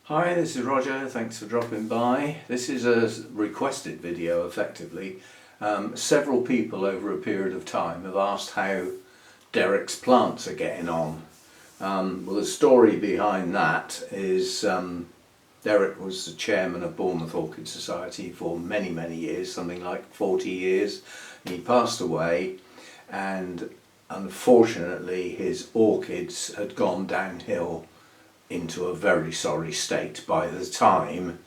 Hi, this is Roger, thanks for dropping by. This is a requested video effectively. Several people over a period of time have asked how Derek's plants are getting on. Well, the story behind that is Derek was the chairman of Bournemouth Orchid Society for many years, something like 40 years. He passed away and unfortunately his orchids had gone downhill into a very sorry state by the time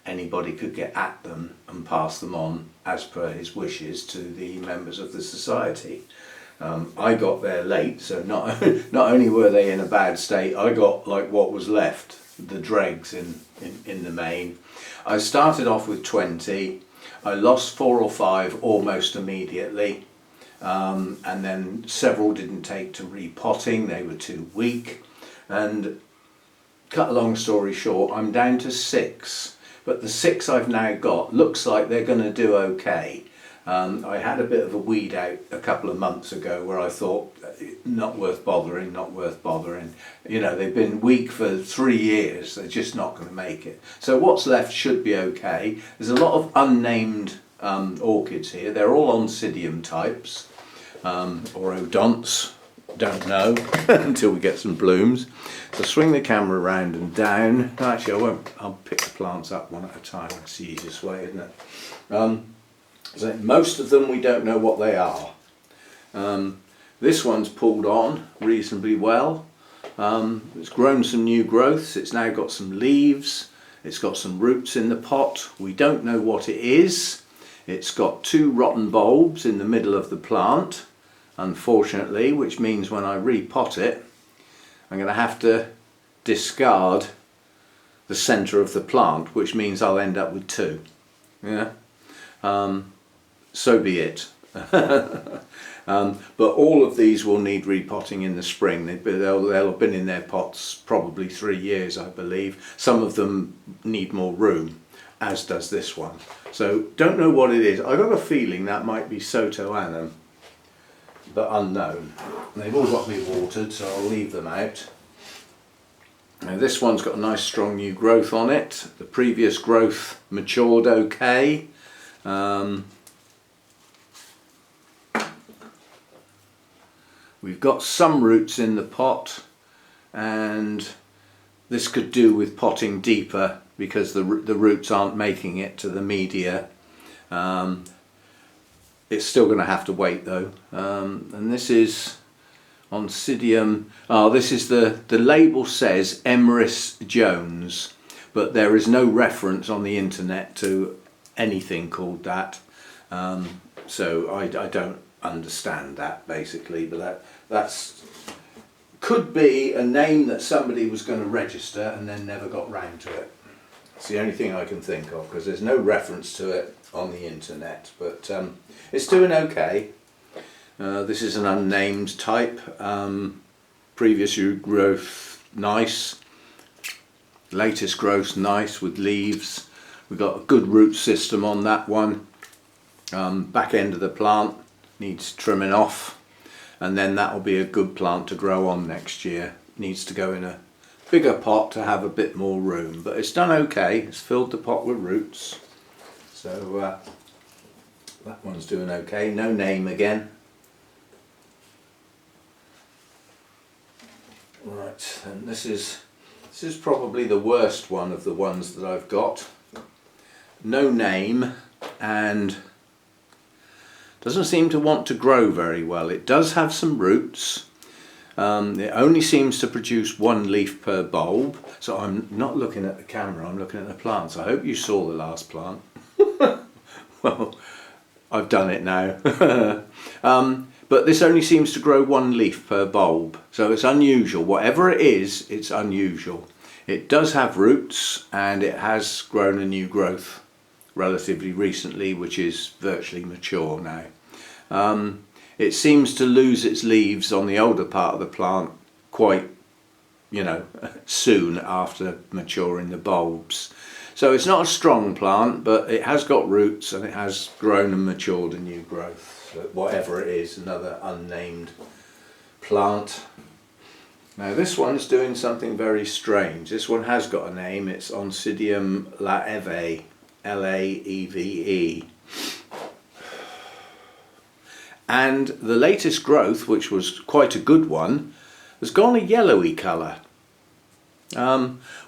anybody could get at them and pass them on as per his wishes to the members of the society. I got there late, so not only were they in a bad state, I got like what was left, the dregs in the main. I started off with 20, I lost 4 or 5 almost immediately, and then several didn't take to repotting, they were too weak, and cut a long story short, I'm down to 6, but the 6 I've now got looks like they're going to do okay. I had a bit of a weed out a couple of months ago where I thought, not worth bothering. You know, they've been weak for 3 years, they're just not going to make it. So what's left should be okay. There's a lot of unnamed orchids here. They're all Oncidium types, or odonts. Don't know until we get some blooms. So swing the camera around and down. Actually I won't, I'll pick the plants up one at a time. That's the easiest way, isn't it? So most of them we don't know what they are. This one's pulled on reasonably well. It's grown some new growths, it's now got some leaves, it's got some roots in the pot. We don't know what it is. It's got 2 rotten bulbs in the middle of the plant, unfortunately, which means when I repot it I'm going to have to discard the centre of the plant, which means I'll end up with 2. Yeah, so be it. But all of these will need repotting in the spring. They'll have been in their pots probably 3 years, I believe. Some of them need more room, as does this one. So don't know what it is. I got a feeling that might be Sotoanum, but unknown. They've all got to be watered, so I'll leave them out. Now this one's got a nice strong new growth on it. The previous growth matured okay. We've got some roots in the pot, and this could do with potting deeper because the roots aren't making it to the media. It's still going to have to wait though. And this is Oncidium. Oh, this is the label says Emeris Jones, but there is no reference on the internet to anything called that. So I don't understand that basically, but that's could be a name that somebody was going to register and then never got round to it. It's the only thing I can think of because there's no reference to it on the internet, but it's doing okay. This is an unnamed type. Previous growth nice, latest growth nice with leaves. We've got a good root system on that one. Back end of the plant needs trimming off, and then that will be a good plant to grow on next year. Needs to go in a bigger pot to have a bit more room, but it's done okay. It's filled the pot with roots, so that one's doing okay. No name again. Right, and this is probably the worst one of the ones that I've got. No name, and doesn't seem to want to grow very well. It does have some roots. It only seems to produce 1 leaf per bulb, so I'm not looking at the camera, I'm looking at the plants. I hope you saw the last plant. Well, I've done it now. But this only seems to grow 1 leaf per bulb, so it's unusual. Whatever it is, it's unusual. It does have roots, and it has grown a new growth relatively recently, which is virtually mature now. It seems to lose its leaves on the older part of the plant quite, soon after maturing the bulbs. So it's not a strong plant, but it has got roots and it has grown and matured a new growth. So whatever it is, another unnamed plant. Now this one's doing something very strange. This one has got a name. It's Oncidium laeve, Laeve. And the latest growth, which was quite a good one, has gone a yellowy colour.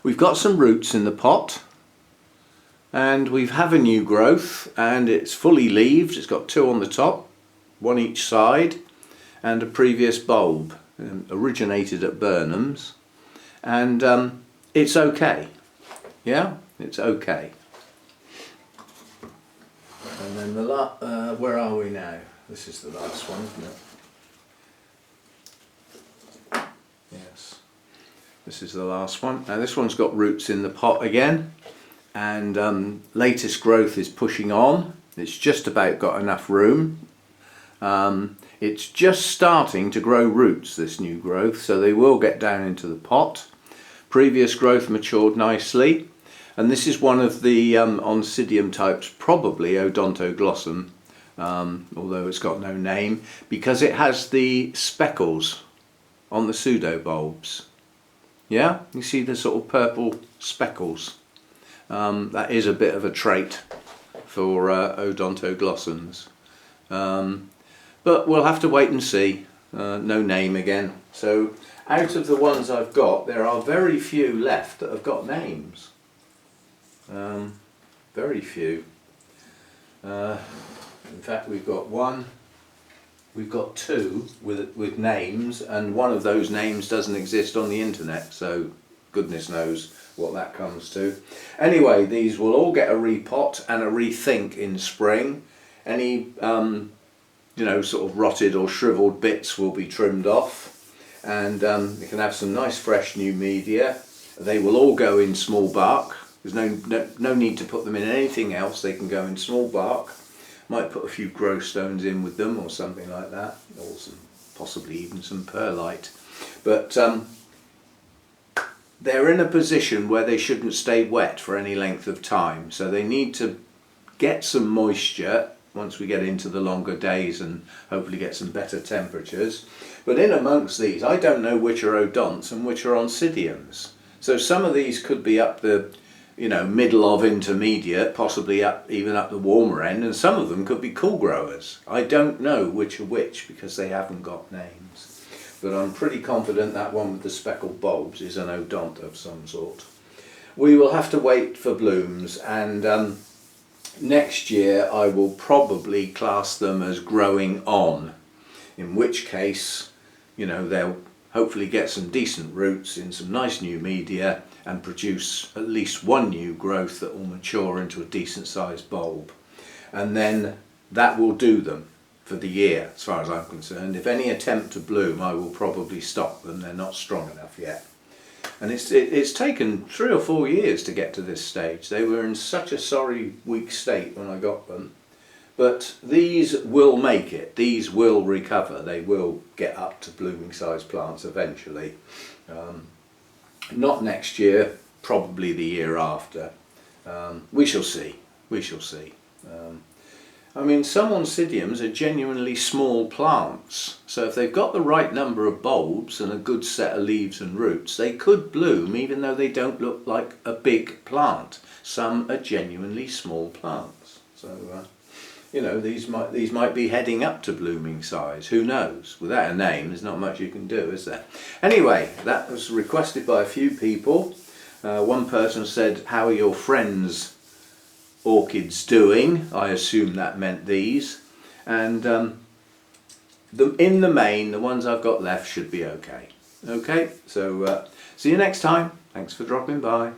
We've got some roots in the pot, and we have a new growth, and it's fully leaved. It's got 2 on the top, 1 each side, and a previous bulb, originated at Burnham's, and it's okay. Yeah, it's okay. And then the where are we now? This is the last one, isn't it? Yes, this is the last one. Now this one's got roots in the pot again, and latest growth is pushing on. It's just about got enough room. It's just starting to grow roots, this new growth, so they will get down into the pot. Previous growth matured nicely, and this is one of the Oncidium types, probably Odontoglossum, although it's got no name, because it has the speckles on the pseudobulbs. Yeah, you see the sort of purple speckles. That is a bit of a trait for Odontoglossums. But we'll have to wait and see. No name again. So out of the ones I've got, there are very few left that have got names. Very few. In fact, we've got 2 with names, and one of those names doesn't exist on the internet, so goodness knows what that comes to. Anyway, these will all get a repot and a rethink in spring. Any you know, sort of rotted or shriveled bits will be trimmed off, and you can have some nice fresh new media. They will all go in small bark. There's no need to put them in anything else. They can go in small bark. Might put a few grow stones in with them or something like that, or possibly even some perlite. But they're in a position where they shouldn't stay wet for any length of time, so they need to get some moisture once we get into the longer days and hopefully get some better temperatures. But in amongst these, I don't know which are odonts and which are Oncidiums. So some of these could be up the, you know, middle of intermediate, possibly even up the warmer end, and some of them could be cool growers. I don't know which are which because they haven't got names. But I'm pretty confident that one with the speckled bulbs is an odont of some sort. We will have to wait for blooms, and next year I will probably class them as growing on, in which case, you know, they'll hopefully get some decent roots in some nice new media and produce at least one new growth that will mature into a decent sized bulb. And then that will do them for the year, as far as I'm concerned. If any attempt to bloom, I will probably stop them. They're not strong enough yet. And it's taken 3 or 4 years to get to this stage. They were in such a sorry, weak state when I got them. But these will make it. These will recover. They will get up to blooming sized plants eventually. Not next year, probably the year after. We shall see. We shall see. I mean, some Oncidiums are genuinely small plants, so if they've got the right number of bulbs and a good set of leaves and roots, they could bloom even though they don't look like a big plant. Some are genuinely small plants. So, you know, these might be heading up to blooming size. Who knows? Without a name, there's not much you can do, is there? Anyway, that was requested by a few people. One person said, "How are your friends' orchids doing?" I assume that meant these. And in the main, the ones I've got left should be okay. Okay, so see you next time. Thanks for dropping by.